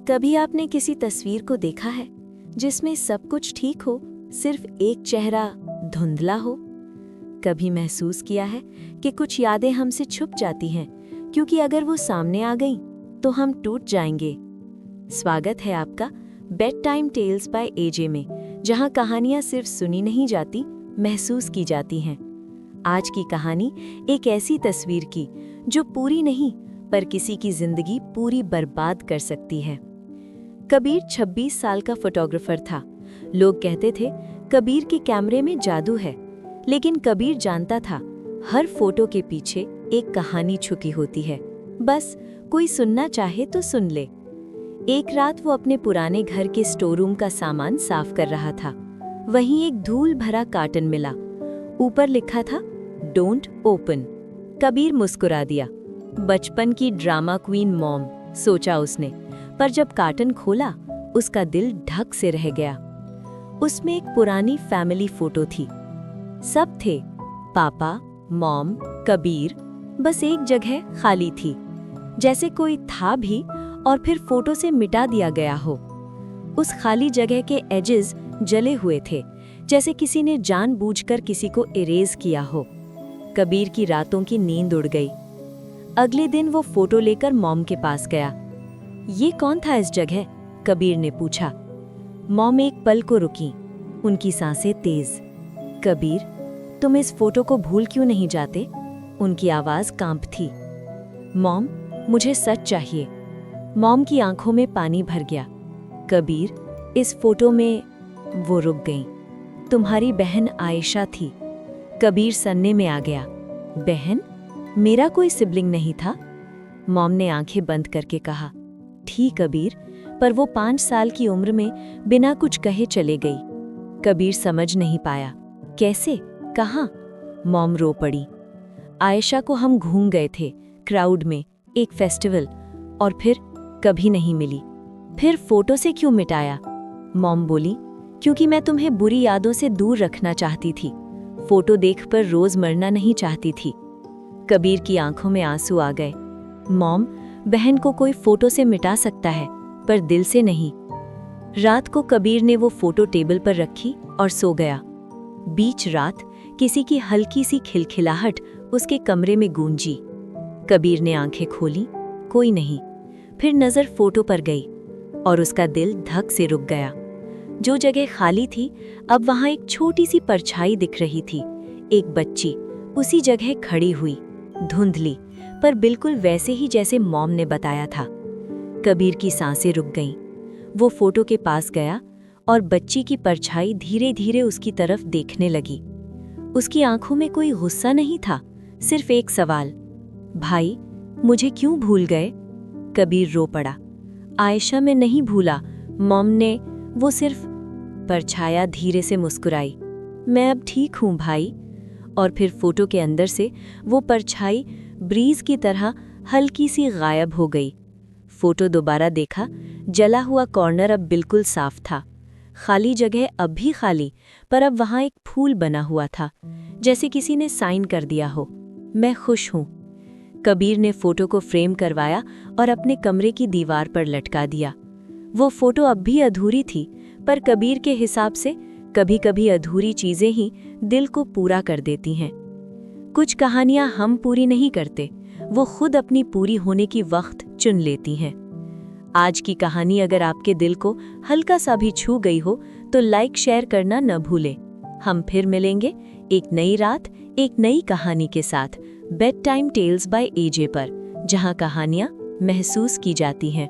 कभी आपने किसी तस्वीर को देखा है जिसमें सब कुछ ठीक हो, सिर्फ एक चेहरा धुंधला हो? कभी महसूस किया है कि कुछ यादें हमसे छुप जाती हैं क्योंकि अगर वो सामने आ गईं तो हम टूट जाएंगे। स्वागत है आपका bedtime tales by AJ में, जहां कहानियां सिर्फ सुनी नहीं जाती, महसूस की जाती हैं। आज की कहानी एक ऐसी तस्वीर की जो पूरी नहीं पर किसी की जिंदगी पूरी बर्बाद कर सकती है। कबीर 26 साल का फोटोग्राफर था। लोग कहते थे कबीर के कैमरे में जादू है, लेकिन कबीर जानता था हर फोटो के पीछे एक कहानी छुपी होती है। बस कोई सुनना चाहे तो सुन ले। एक रात वो अपने पुराने घर के स्टोर रूम का सामान साफ कर रहा था। वहीं एक धूल भरा कार्टन मिला। ऊपर लिखा था डोंट ओपन। कबीर मुस्कुरा दिया। बचपन की ड्रामा क्वीन मॉम, सोचा उसने, पर जब कार्टन खोला उसका दिल ढक से रह गया। उसमें एक पुरानी फैमिली फोटो थी। सब थे, पापा, मॉम, कबीर। बस एक जगह खाली थी, जैसे कोई था भी और फिर फोटो से मिटा दिया गया हो। उस खाली जगह के एजेस जले हुए थे, जैसे किसी ने जानबूझकर किसी को इरेज किया हो। कबीर की रातों की नींद उड़ गई। अगले दिन वो फोटो लेकर मॉम के पास गया। ये कौन था इस जगह? कबीर ने पूछा। मॉम एक पल को रुकी, उनकी सांसें तेज। कबीर, तुम इस फोटो को भूल क्यों नहीं जाते? उनकी आवाज कांप थी। मॉम, मुझे सच चाहिए। मॉम की आंखों में पानी भर गया। कबीर, इस फोटो में वो रुक गईं। तुम्हारी बहन आयशा थी। कबीर सन्ने में आ गया। बहन? मेरा कोई सिबलिंग नहीं था। मॉम ने आंखें बंद करके कहा, ठीक कबीर, पर वो 5 साल की उम्र में बिना कुछ कहे चले गई। कबीर समझ नहीं पाया। कैसे? कहाँ? मॉम रो पड़ी। आयशा को हम घूम गए थे, क्राउड में, एक फेस्टिवल, और फिर कभी नहीं मिली। फिर फोटो से क्यों मिटाया? मॉम बोली, क्योंकि मैं तुम्हें बुरी यादों से दूर रखना चाहती थी। फोटो देखकर रोज मरना नहीं चाहती थी। कबीर की आंखों में आंसू आ गए। मॉम, बहन को कोई फोटो से मिटा सकता है, पर दिल से नहीं। रात को कबीर ने वो फोटो टेबल पर रखी और सो गया। बीच रात किसी की हल्की सी खिलखिलाहट उसके कमरे में गूंजी। कबीर ने आंखें खोली, कोई नहीं। फिर नजर फोटो पर गई और उसका दिल धक से रुक गया। जो जगह खाली थी, अब वहां एक छोटी सी परछाई दिख रही थी। एक बच्ची उसी जगह खड़ी हुई, धुंधली, पर बिल्कुल वैसे ही जैसे मॉम ने बताया था। कबीर की सांसें रुक गईं। वो फोटो के पास गया और बच्ची की परछाई धीरे धीरे उसकी तरफ देखने लगी। उसकी आंखों में कोई गुस्सा नहीं था, सिर्फ एक सवाल, भाई, मुझे क्यों भूल गए? कबीर रो पड़ा। आयशा में नहीं भूला, मॉम ने, वो सिर्फ। परछाया धीरे से मुस्कुराई, मैं अब ठीक हूं भाई। और फिर फोटो के अंदर से वो परछाई ब्रीज की तरह हल्की सी गायब हो गई। फोटो दोबारा देखा, जला हुआ कॉर्नर अब बिल्कुल साफ था। खाली जगह अब भी खाली, पर अब वहां एक फूल बना हुआ था, जैसे किसी ने साइन कर दिया हो, मैं खुश हूं। कबीर ने फोटो को फ्रेम करवाया और अपने कमरे की दीवार पर लटका दिया। वो फोटो अब भी अधूरी थी, पर कबीर के हिसाब से कभी कभी अधूरी चीजें ही दिल को पूरा कर देती हैं। कुछ कहानियां हम पूरी नहीं करते, वो खुद अपनी पूरी होने की वक्त चुन लेती हैं। आज की कहानी अगर आपके दिल को हल्का सा भी छू गई हो तो लाइक शेयर करना न भूलें। हम फिर मिलेंगे एक नई रात, एक नई कहानी के साथ, bedtime tales by AJ पर, जहां कहानियां महसूस की जाती हैं।